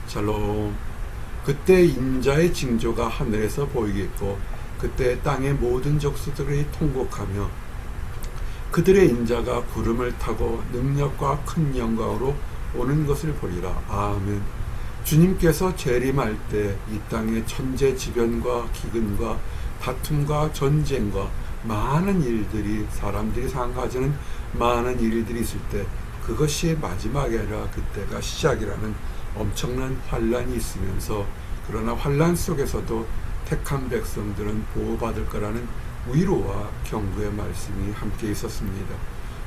샬롬. 그때 인자의 징조가 하늘에서 보이겠고 그때 땅의 모든 족속들이 통곡하며 그들의 인자가 구름을 타고 능력과 큰 영광으로 오는 것을 보리라. 아멘. 주님께서 재림할 때 이 땅의 천재지변과 기근과 다툼과 전쟁과 많은 일들이, 사람들이 생각하지는 많은 일들이 있을 때 그것이 마지막이 아니라 그때가 시작이라는 엄청난 환란이 있으면서, 그러나 환란 속에서도 택한 백성들은 보호받을 거라는 위로와 경고의 말씀이 함께 있었습니다.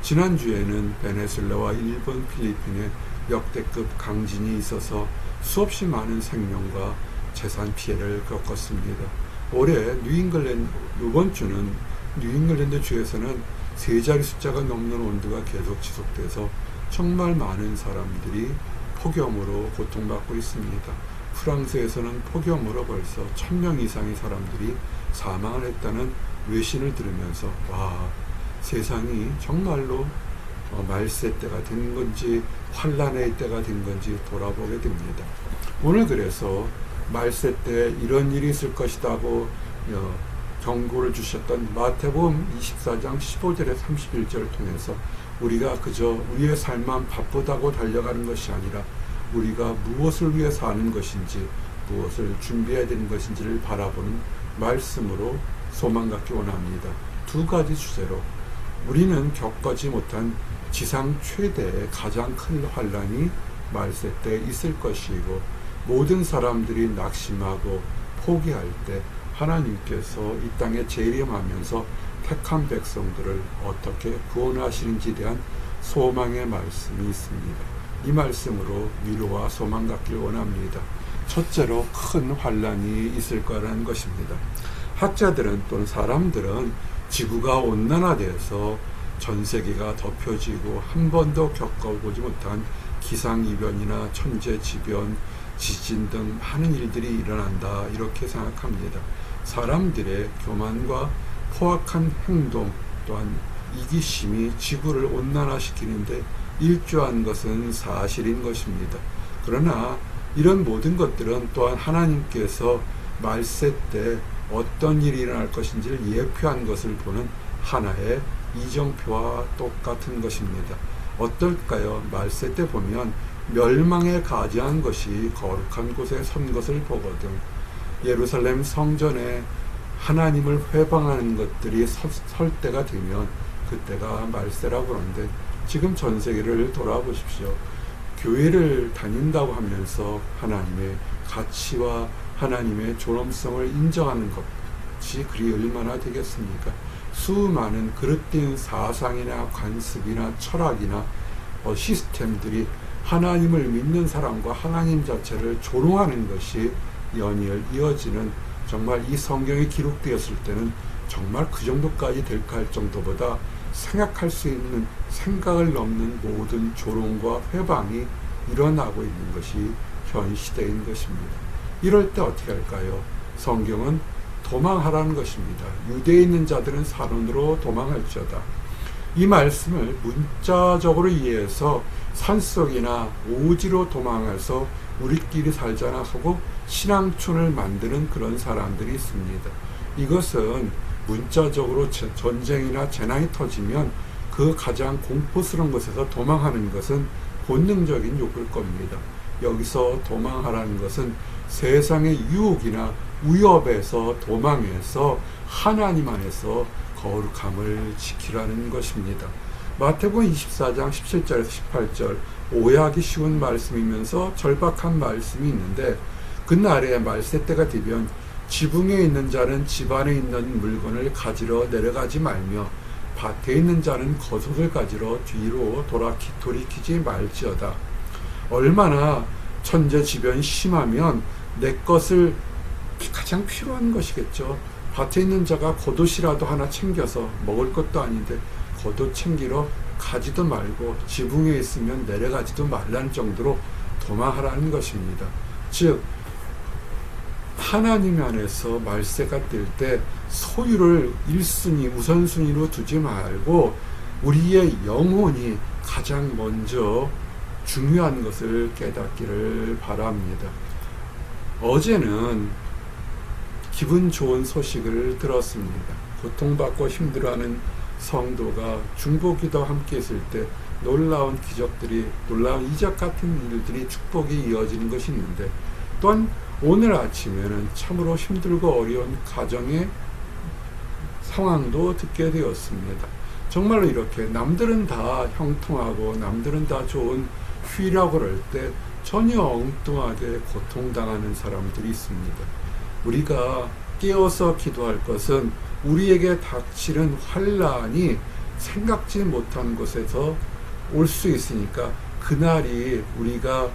지난주에는 베네수엘라와 일본, 필리핀에 역대급 강진이 있어서 수없이 많은 생명과 재산 피해를 겪었습니다. 올해 이번 주는 뉴잉글랜드 주에서는 세 자리 숫자가 넘는 온도가 계속 지속돼서 정말 많은 사람들이 폭염으로 고통받고 있습니다. 프랑스에서는 폭염으로 벌써 1000명 이상의 사람들이 사망을 했다는 외신을 들으면서 세상이 정말로 말세 때가 된 건지 환란의 때가 된 건지 돌아보게 됩니다. 오늘 그래서 말세 때 이런 일이 있을 것이라고 경고를 주셨던 마태복음 24장 15절에 31절을 통해서 우리가 그저 우리의 삶만 바쁘다고 달려가는 것이 아니라 우리가 무엇을 위해 사는 것인지, 무엇을 준비해야 되는 것인지를 바라보는 말씀으로 소망 갖기 원합니다. 두 가지 주제로 우리는 겪지 못한 지상 최대의 가장 큰 환란이 말세 때 있을 것이고, 모든 사람들이 낙심하고 포기할 때 하나님께서 이 땅에 재림하면서 택한 백성들을 어떻게 구원하시는지에 대한 소망의 말씀이 있습니다. 이 말씀으로 위로와 소망 갖길 원합니다. 첫째로 큰 환란이 있을 거라는 것입니다. 학자들은 또는 사람들은 지구가 온난화되어서 전 세계가 덮여지고 한 번도 겪어보지 못한 기상이변이나 천재지변, 지진 등 많은 일들이 일어난다, 이렇게 생각합니다. 사람들의 교만과 포악한 행동 또한 이기심이 지구를 온난화시키는데 일조한 것은 사실인 것입니다. 그러나 이런 모든 것들은 또한 하나님께서 말세 때 어떤 일이 일어날 것인지를 예표한 것을 보는 하나의 이정표와 똑같은 것입니다. 어떨까요? 말세 때 보면 멸망에 가지한 것이 거룩한 곳에 선 것을 보거든. 예루살렘 성전에 하나님을 회방하는 것들이 설 때가 되면 그때가 말세라고 하는데, 지금 전 세계를 돌아보십시오. 교회를 다닌다고 하면서 하나님의 가치와 하나님의 존엄성을 인정하는 것이 그리 얼마나 되겠습니까? 수많은 그릇된 사상이나 관습이나 철학이나 시스템들이 하나님을 믿는 사람과 하나님 자체를 조롱하는 것이 연이어 이어지는, 정말 이 성경이 기록되었을 때는 정말 그 정도까지 될까 할 정도보다 생각할 수 있는, 생각을 넘는 모든 조롱과 회방이 일어나고 있는 것이 현 시대인 것입니다. 이럴 때 어떻게 할까요? 성경은 도망하라는 것입니다. 유대에 있는 자들은 산원으로 도망할지어다. 이 말씀을 문자적으로 이해해서 산속이나 오지로 도망해서 우리끼리 살자나 하고 신앙촌을 만드는 그런 사람들이 있습니다. 이것은 문자적으로 전쟁이나 재난이 터지면 그 가장 공포스러운 곳에서 도망하는 것은 본능적인 욕구일 겁니다. 여기서 도망하라는 것은 세상의 유혹이나 위협에서 도망해서 하나님 안에서 거룩함을 지키라는 것입니다. 마태복음 24장 17절에서 18절, 오해하기 쉬운 말씀이면서 절박한 말씀이 있는데, 그날에 말세 때가 되면 지붕에 있는 자는 집 안에 있는 물건을 가지러 내려가지 말며 밭에 있는 자는 겉옷을 가지러 뒤로 돌이키지 말지어다. 얼마나 천재지변이 심하면 내 것을 가장 필요한 것이겠죠. 밭에 있는 자가 겉옷이라도 하나 챙겨서, 먹을 것도 아닌데 겉옷 챙기러 가지도 말고 지붕에 있으면 내려가지도 말라는 정도로 도망하라는 것입니다. 즉 하나님 안에서 말세가 뜰 때 소유를 1순위, 우선순위로 두지 말고 우리의 영혼이 가장 먼저 중요한 것을 깨닫기를 바랍니다. 어제는 기분 좋은 소식을 들었습니다. 고통받고 힘들어하는 성도가 중보기도 함께 있을 때 놀라운 기적들이, 놀라운 이적 같은 일들이, 축복이 이어지는 것이 있는데, 또한 오늘 아침에는 참으로 힘들고 어려운 가정의 상황도 듣게 되었습니다. 정말로 이렇게 남들은 다 형통하고 남들은 다 좋은 휴일이라고 그럴 때 전혀 엉뚱하게 고통당하는 사람들이 있습니다. 우리가 깨어서 기도할 것은 우리에게 닥치는 환난이 생각지 못한 곳에서 올 수 있으니까 그날이 우리가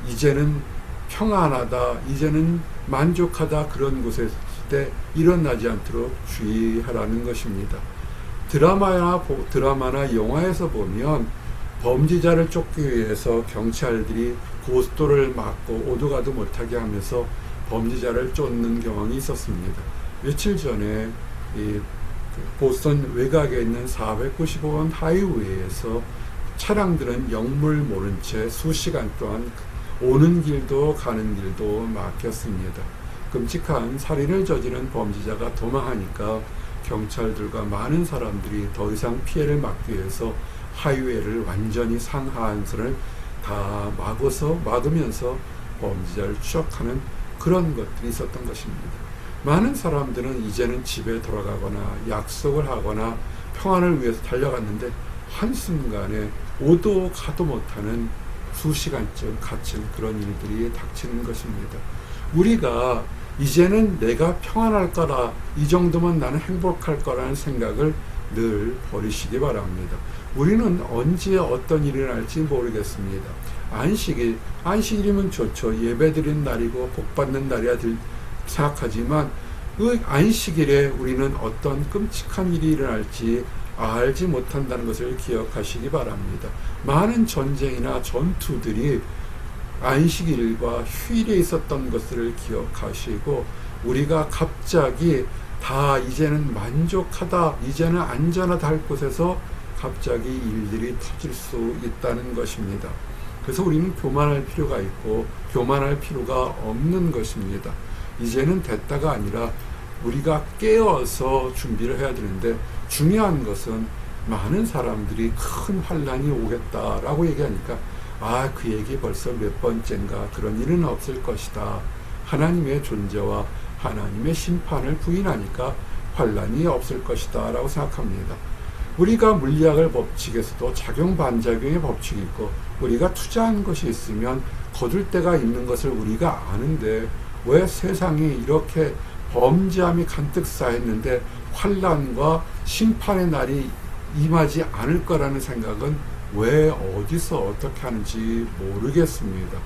이제는 평안하다, 이제는 만족하다, 그런 곳에 있을 때 일어나지 않도록 주의하라는 것입니다. 드라마나 영화에서 보면 범죄자를 쫓기 위해서 경찰들이 고속도로를 막고 오도가도 못하게 하면서 범죄자를 쫓는 경험이 있었습니다. 며칠 전에 이 보스턴 외곽에 있는 495번 하이웨이에서 차량들은 영물 모른 채 수시간 동안 오는 길도 가는 길도 막혔습니다. 끔찍한 살인을 저지른 범죄자가 도망하니까 경찰들과 많은 사람들이 더 이상 피해를 막기 위해서 하이웨이를 완전히 상하한선을 다 막으면서 범죄자를 추적하는 그런 것들이 있었던 것입니다. 많은 사람들은 이제는 집에 돌아가거나 약속을 하거나 평안을 위해서 달려갔는데 한순간에 오도 가도 못하는 수시간쯤 갇힌 그런 일들이 닥치는 것입니다. 우리가 이제는 내가 평안할 거라, 이 정도면 나는 행복할 거라는 생각을 늘 버리시기 바랍니다. 우리는 언제 어떤 일이 날지 모르겠습니다. 안식일이면 좋죠. 예배드리는 날이고 복받는 날이야 생각하지만 그 안식일에 우리는 어떤 끔찍한 일이 일어날지 알지 못한다는 것을 기억하시기 바랍니다. 많은 전쟁이나 전투들이 안식일과 휴일에 있었던 것을 기억하시고, 우리가 갑자기 다 이제는 만족하다, 이제는 안전하다 할 곳에서 갑자기 일들이 터질 수 있다는 것입니다. 그래서 우리는 교만할 필요가 있고 교만할 필요가 없는 것입니다. 이제는 됐다가 아니라 우리가 깨어서 준비를 해야 되는데, 중요한 것은 많은 사람들이 큰 환난이 오겠다라고 얘기하니까 그 얘기 벌써 몇 번째인가, 그런 일은 없을 것이다. 하나님의 존재와 하나님의 심판을 부인하니까 환난이 없을 것이다 라고 생각합니다. 우리가 물리학의 법칙에서도 작용 반작용의 법칙이 있고, 우리가 투자한 것이 있으면 거둘 때가 있는 것을 우리가 아는데 왜 세상이 이렇게 범죄함이 간뜩 쌓였는데 환난과 심판의 날이 임하지 않을 거라는 생각은 왜 어디서 어떻게 하는지 모르겠습니다.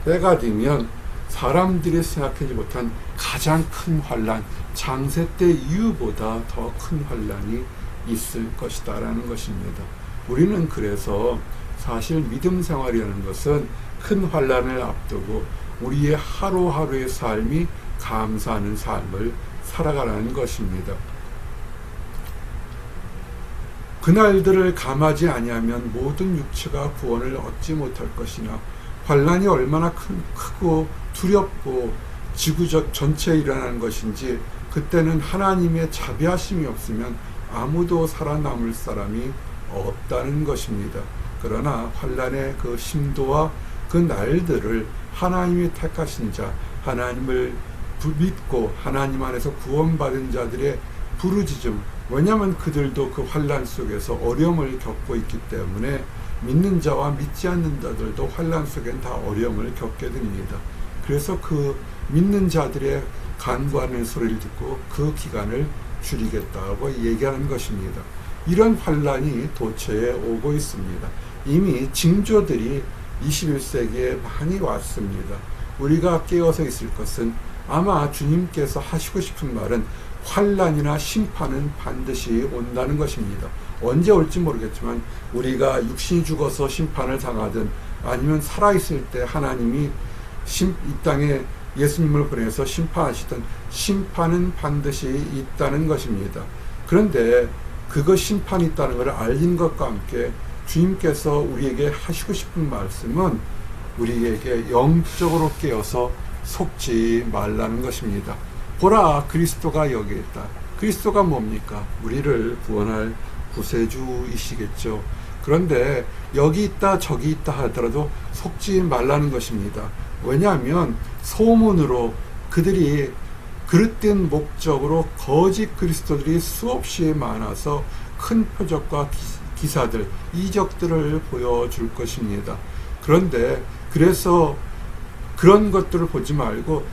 때가 되면 사람들이 생각하지 못한 가장 큰 환난, 장세 때 이후보다 더 큰 환난이 있을 것이다 라는 것입니다. 우리는 그래서 사실 믿음 생활이라는 것은 큰 환난을 앞두고 우리의 하루하루의 삶이 감사하는 삶을 살아가라는 것입니다. 그날들을 감하지 아니하면 모든 육체가 구원을 얻지 못할 것이나, 환난이 얼마나 크고 두렵고 지구적 전체에 일어나는 것인지, 그때는 하나님의 자비하심이 없으면 아무도 살아남을 사람이 없다는 것입니다. 그러나 환난의 그 심도와 그 날들을 하나님이 택하신 자, 하나님을 믿고 하나님 안에서 구원받은 자들의 부르짖음, 왜냐하면 그들도 그 환난 속에서 어려움을 겪고 있기 때문에 믿는 자와 믿지 않는 자들도 환난 속엔 다 어려움을 겪게 됩니다. 그래서 그 믿는 자들의 간구하는 소리를 듣고 그 기간을 줄이겠다고 얘기하는 것입니다. 이런 환난이 도처에 오고 있습니다. 이미 징조들이 21세기에 많이 왔습니다. 우리가 깨어서 있을 것은, 아마 주님께서 하시고 싶은 말은 환난이나 심판은 반드시 온다는 것입니다. 언제 올지 모르겠지만 우리가 육신이 죽어서 심판을 당하든 아니면 살아있을 때 하나님이 이 땅에 예수님을 보내서 심판하시던 심판은 반드시 있다는 것입니다. 그런데 그거 심판이 있다는 것을 알린 것과 함께 주님께서 우리에게 하시고 싶은 말씀은 우리에게 영적으로 깨어서 속지 말라는 것입니다. 보라, 그리스도가 여기 있다. 그리스도가 뭡니까? 우리를 구원할 구세주이시겠죠. 그런데 여기 있다 저기 있다 하더라도 속지 말라는 것입니다. 왜냐하면 소문으로 그들이 그릇된 목적으로 거짓 그리스도들이 수없이 많아서 큰 표적과 기사들, 이적들을 보여줄 것입니다. 그런데 그래서 그런 것들을 보지 말고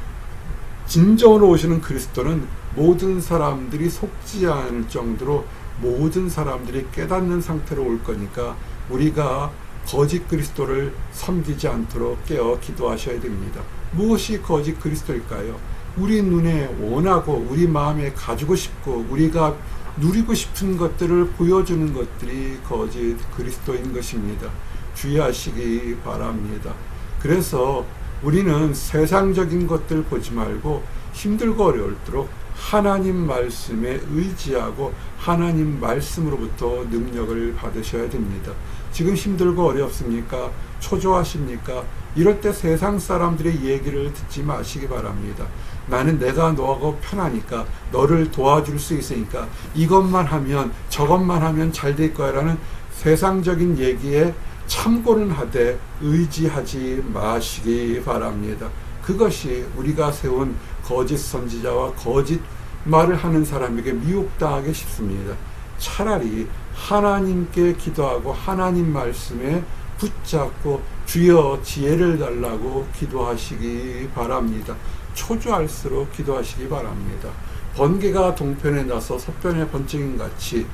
진정으로 오시는 그리스도는 모든 사람들이 속지 않을 정도로 모든 사람들이 깨닫는 상태로 올 거니까 우리가 거짓 그리스도를 섬기지 않도록 깨어 기도하셔야 됩니다. 무엇이 거짓 그리스도일까요? 우리 눈에 원하고 우리 마음에 가지고 싶고 우리가 누리고 싶은 것들을 보여주는 것들이 거짓 그리스도인 것입니다. 주의하시기 바랍니다. 그래서 우리는 세상적인 것들 보지 말고 힘들고 어려울수록 하나님 말씀에 의지하고 하나님 말씀으로부터 능력을 받으셔야 됩니다. 지금 힘들고 어렵습니까? 초조하십니까? 이럴 때 세상 사람들의 얘기를 듣지 마시기 바랍니다. 나는 내가 너하고 편하니까 너를 도와줄 수 있으니까 이것만 하면 저것만 하면 잘 될 거야 라는 세상적인 얘기에 참고는 하되 의지하지 마시기 바랍니다. 그것이 우리가 세운 거짓 선지자와 거짓 말을 하는 사람에게 미혹당하기 쉽습니다. 차라리 하나님께 기도하고 하나님 말씀에 붙잡고 주여 지혜를 달라고 기도하시기 바랍니다. 초조할수록 기도하시기 바랍니다. 번개가 동편에 나서 서편에 번쩍인 같이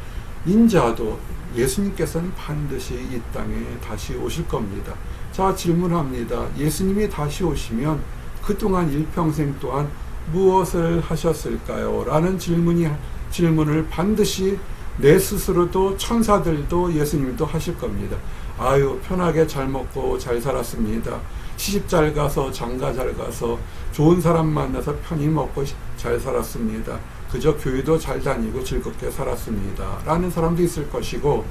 인자도 예수님께서는 반드시 이 땅에 다시 오실 겁니다. 자, 질문합니다. 예수님이 다시 오시면 그동안 일평생 동안 무엇을 하셨을까요? 라는 질문을 반드시 내 스스로도 천사들도 예수님도 하실 겁니다. 아유, 편하게 잘 먹고 잘 살았습니다. 시집 잘 가서 장가 잘 가서 좋은 사람 만나서 편히 먹고 잘 살았습니다. 그저 교회도 잘 다니고 즐겁게 살았습니다. 라는 사람도 있을 것이고,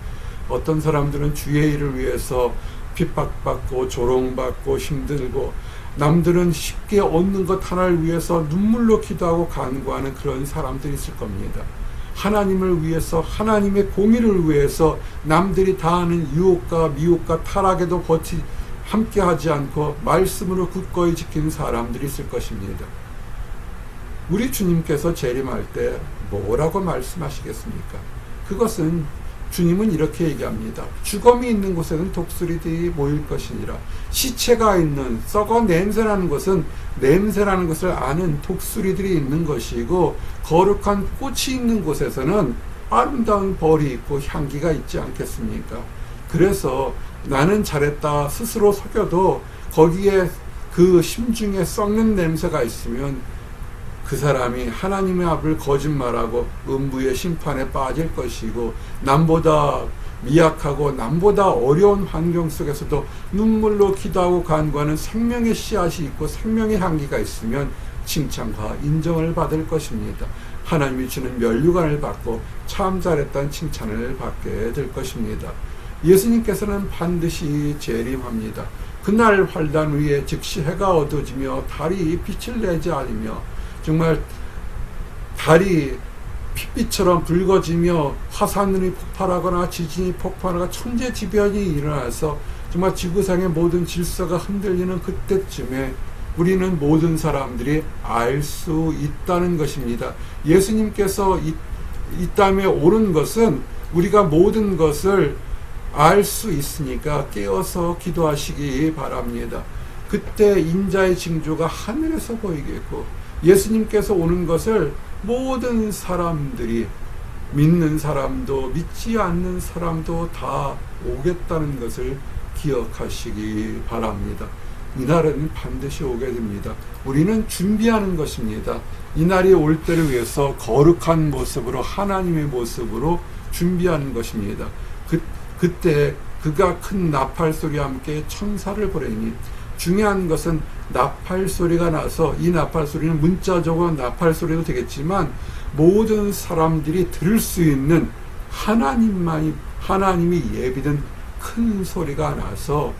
어떤 사람들은 주의 일을 위해서 핍박받고 조롱받고 힘들고, 남들은 쉽게 얻는 것 하나를 위해서 눈물로 기도하고 간구하는 그런 사람들이 있을 겁니다. 하나님을 위해서, 하나님의 공의를 위해서 남들이 다 하는 유혹과 미혹과 타락에도 함께 하지 않고 말씀으로 굳건히 지키는 사람들이 있을 것입니다. 우리 주님께서 재림할 때 뭐라고 말씀하시겠습니까? 그것은 주님은 이렇게 얘기합니다. 죽음이 있는 곳에는 독수리들이 모일 것이니라. 시체가 있는, 썩어 냄새나는 곳은 냄새나는 것을 아는 독수리들이 있는 것이고, 거룩한 꽃이 있는 곳에서는 아름다운 벌이 있고 향기가 있지 않겠습니까? 그래서 나는 잘했다 스스로 속여도 거기에 그 심중에 썩는 냄새가 있으면 그 사람이 하나님의 앞을 거짓말하고 음부의 심판에 빠질 것이고, 남보다 미약하고 남보다 어려운 환경 속에서도 눈물로 기도하고 간구하는 생명의 씨앗이 있고 생명의 향기가 있으면 칭찬과 인정을 받을 것입니다. 하나님이 주는 면류관을 받고 참 잘했다는 칭찬을 받게 될 것입니다. 예수님께서는 반드시 재림합니다. 그날 환난 위에 즉시 해가 어두워지며 달이 빛을 내지 않으며, 정말 달이 핏빛처럼 붉어지며 화산이 폭발하거나 지진이 폭발하거나 천재지변이 일어나서 정말 지구상의 모든 질서가 흔들리는 그때쯤에 우리는 모든 사람들이 알 수 있다는 것입니다. 예수님께서 이 땅에 오는 것은 우리가 모든 것을 알 수 있으니까 깨어서 기도하시기 바랍니다. 그때 인자의 징조가 하늘에서 보이겠고, 예수님께서 오는 것을 모든 사람들이, 믿는 사람도 믿지 않는 사람도 다 오겠다는 것을 기억하시기 바랍니다. 이날은 반드시 오게 됩니다. 우리는 준비하는 것입니다. 이날이 올 때를 위해서 거룩한 모습으로, 하나님의 모습으로 준비하는 것입니다. 그때 그가 큰 나팔 소리와 함께 천사를 보내니, 중요한 것은 나팔 소리가 나서, 이 나팔 소리는 문자적으로 나팔 소리도 되겠지만 모든 사람들이 들을 수 있는 하나님이 예비된 큰 소리가 나서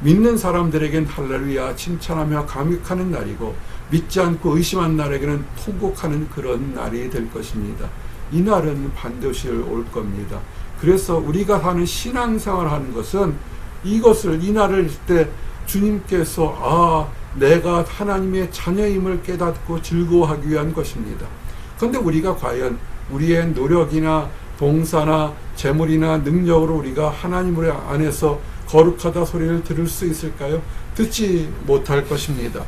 믿는 사람들에겐 할렐루야 칭찬하며 감격하는 날이고, 믿지 않고 의심한 날에게는 통곡하는 그런 날이 될 것입니다. 이 날은 반드시 올 겁니다. 그래서 우리가 하는 신앙생활 하는 것은 이 날을 때 주님께서 내가 하나님의 자녀임을 깨닫고 즐거워하기 위한 것입니다. 그런데 우리가 과연 우리의 노력이나 봉사나 재물이나 능력으로 우리가 하나님 안에서 거룩하다 소리를 들을 수 있을까요? 듣지 못할 것입니다.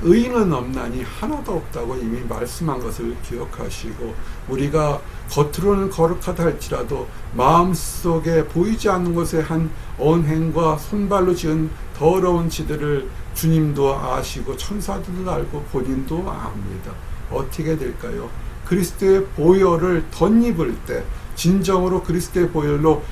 의인은 없나니 하나도 없다고 이미 말씀한 것을 기억하시고, 우리가 겉으로는 거룩하다 할지라도 마음속에 보이지 않는 곳에 한 언행과 손발로 지은 더러운 지들을 주님도 아시고 천사들도 알고 본인도 압니다. 어떻게 될까요? 그리스도의 보혈을 덧입을 때, 진정으로 그리스도의 보혈로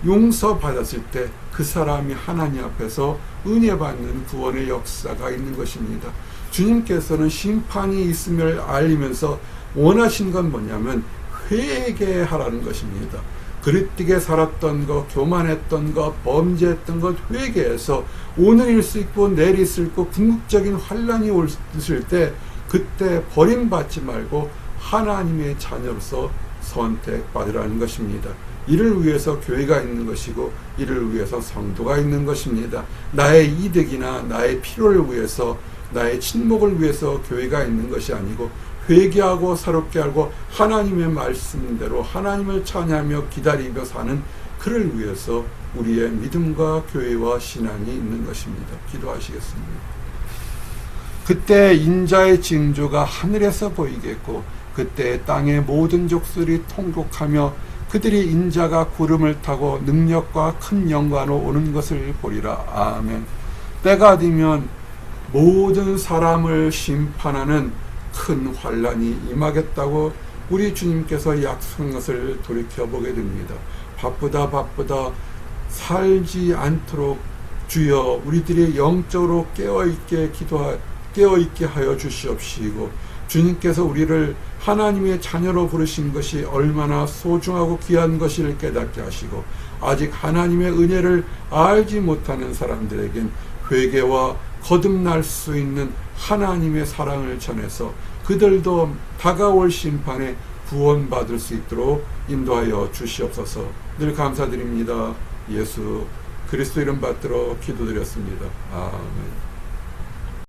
용서받았을 때 그 사람이 하나님 앞에서 은혜 받는 구원의 역사가 있는 것입니다. 주님께서는 심판이 있음을 알리면서 원하신 건 뭐냐면 회개하라는 것입니다. 그릇되게 살았던 것, 교만했던 것, 범죄했던 것 회개해서 오늘일 수 있고 내일 있을 수 있고 궁극적인 환란이 오실 때 그때 버림받지 말고 하나님의 자녀로서 선택받으라는 것입니다. 이를 위해서 교회가 있는 것이고 이를 위해서 성도가 있는 것입니다. 나의 이득이나 나의 필요를 위해서, 나의 친목을 위해서 교회가 있는 것이 아니고 회개하고 새롭게 알고 하나님의 말씀대로 하나님을 찬양하며 기다리며 사는 그를 위해서 우리의 믿음과 교회와 신앙이 있는 것입니다. 기도하시겠습니다. 그때 인자의 징조가 하늘에서 보이겠고 그때 땅의 모든 족속이 통곡하며 그들이 인자가 구름을 타고 능력과 큰 영광으로 오는 것을 보리라. 아멘. 때가 되면 모든 사람을 심판하는 큰 환란이 임하겠다고 우리 주님께서 약속한 것을 돌이켜보게 됩니다. 바쁘다 살지 않도록 주여 우리들이 영적으로 깨어있게 하여 주시옵시고, 주님께서 우리를 하나님의 자녀로 부르신 것이 얼마나 소중하고 귀한 것을 깨닫게 하시고, 아직 하나님의 은혜를 알지 못하는 사람들에겐 회개와 거듭날 수 있는 하나님의 사랑을 전해서 그들도 다가올 심판에 구원받을 수 있도록 인도하여 주시옵소서. 늘 감사드립니다. 예수 그리스도 이름 받들어 기도드렸습니다. 아멘.